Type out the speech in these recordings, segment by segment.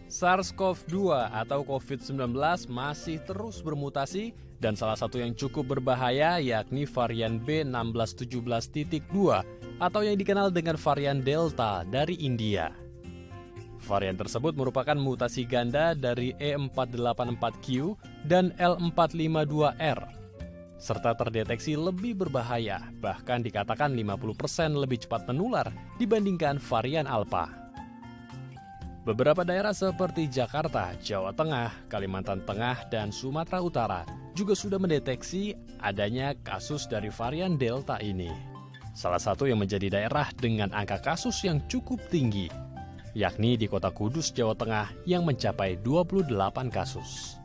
SARS-CoV-2 atau COVID-19 masih terus bermutasi dan salah satu yang cukup berbahaya yakni varian B1617.2 atau yang dikenal dengan varian Delta dari India. Varian tersebut merupakan mutasi ganda dari E484Q dan L452R, serta terdeteksi lebih berbahaya, bahkan dikatakan 50% lebih cepat menular dibandingkan varian Alpha. Beberapa daerah seperti Jakarta, Jawa Tengah, Kalimantan Tengah, dan Sumatera Utara juga sudah mendeteksi adanya kasus dari varian Delta ini. Salah satu yang menjadi daerah dengan angka kasus yang cukup tinggi, yakni di Kota Kudus, Jawa Tengah yang mencapai 28 kasus.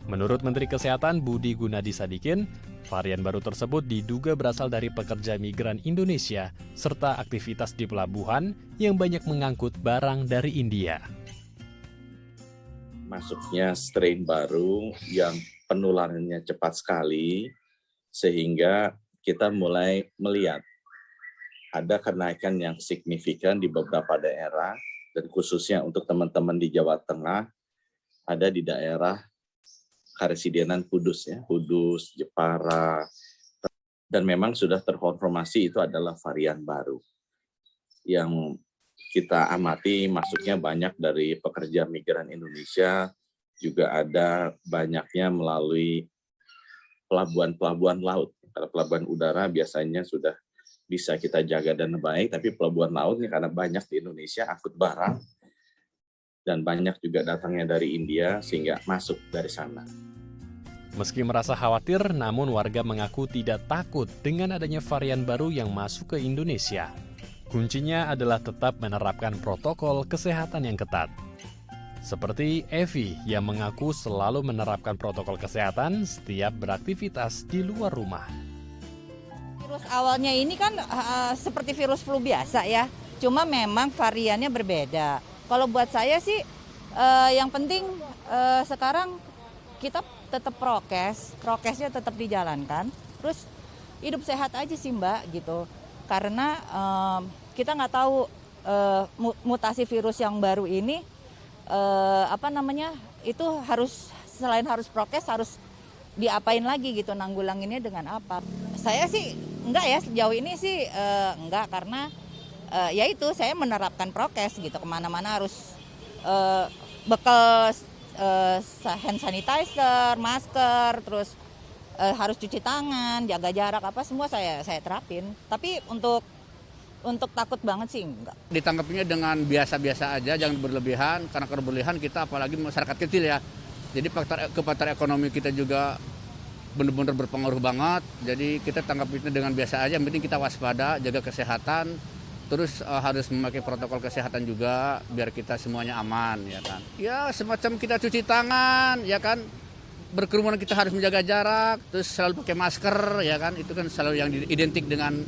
Menurut Menteri Kesehatan Budi Gunadi Sadikin, varian baru tersebut diduga berasal dari pekerja migran Indonesia serta aktivitas di pelabuhan yang banyak mengangkut barang dari India. Masuknya strain baru yang penularannya cepat sekali, sehingga kita mulai melihat ada kenaikan yang signifikan di beberapa daerah, dan khususnya untuk teman-teman di Jawa Tengah, ada di daerah Karesidenan Kudus, ya, Kudus, Jepara, dan memang sudah terkonfirmasi itu adalah varian baru. Yang kita amati masuknya banyak dari pekerja migran Indonesia, juga ada banyaknya melalui pelabuhan-pelabuhan laut. Karena pelabuhan udara biasanya sudah bisa kita jaga dan baik, tapi pelabuhan laut ini karena banyak di Indonesia angkut barang, dan banyak juga datangnya dari India sehingga masuk dari sana. Meski merasa khawatir, namun warga mengaku tidak takut dengan adanya varian baru yang masuk ke Indonesia. Kuncinya adalah tetap menerapkan protokol kesehatan yang ketat. Seperti Evi yang mengaku selalu menerapkan protokol kesehatan setiap beraktivitas di luar rumah. Virus awalnya ini kan seperti virus flu biasa ya, cuma memang variannya berbeda. Kalau buat saya sih yang penting sekarang kita tetap prokesnya tetap dijalankan, terus hidup sehat aja sih Mbak gitu. Karena kita nggak tahu mutasi virus yang baru ini itu harus selain harus prokes harus diapain lagi gitu, nanggulanginnya dengan apa. Saya sih enggak ya, sejauh ini sih enggak, karena ya itu saya menerapkan prokes gitu, kemana-mana harus bekal hand sanitizer, masker, terus harus cuci tangan, jaga jarak, apa semua saya terapin. Tapi untuk takut banget sih enggak. Ditanggapinya dengan biasa-biasa aja, jangan berlebihan, karena kalau berlebihan kita apalagi masyarakat kecil ya. Jadi faktor ekonomi kita juga benar-benar berpengaruh banget. Jadi kita tanggapinya dengan biasa aja, yang penting kita waspada, jaga kesehatan. Terus harus memakai protokol kesehatan juga biar kita semuanya aman, ya kan. Ya semacam kita cuci tangan, ya kan. Berkerumun kita harus menjaga jarak, terus selalu pakai masker, ya kan. Itu kan selalu yang identik dengan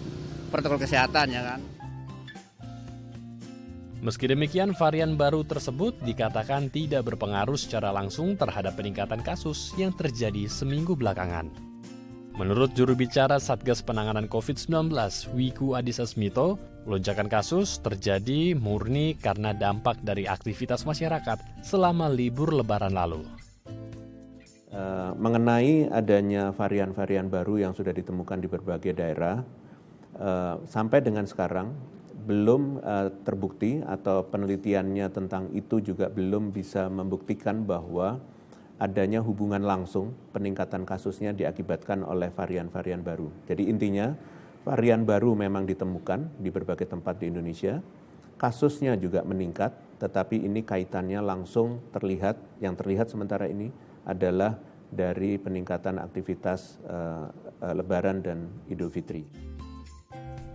protokol kesehatan, ya kan. Meski demikian, varian baru tersebut dikatakan tidak berpengaruh secara langsung terhadap peningkatan kasus yang terjadi seminggu belakangan. Menurut juru bicara Satgas Penanganan COVID-19, Wiku Adhisa Smito, lonjakan kasus terjadi murni karena dampak dari aktivitas masyarakat selama libur Lebaran lalu. Mengenai adanya varian-varian baru yang sudah ditemukan di berbagai daerah, sampai dengan sekarang belum terbukti atau penelitiannya tentang itu juga belum bisa membuktikan bahwa adanya hubungan langsung peningkatan kasusnya diakibatkan oleh varian-varian baru. Jadi intinya varian baru memang ditemukan di berbagai tempat di Indonesia, kasusnya juga meningkat, tetapi ini kaitannya langsung terlihat, yang terlihat sementara ini adalah dari peningkatan aktivitas Lebaran dan Idul Fitri.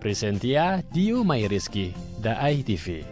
Presentia Dio Mayriski, Daai TV.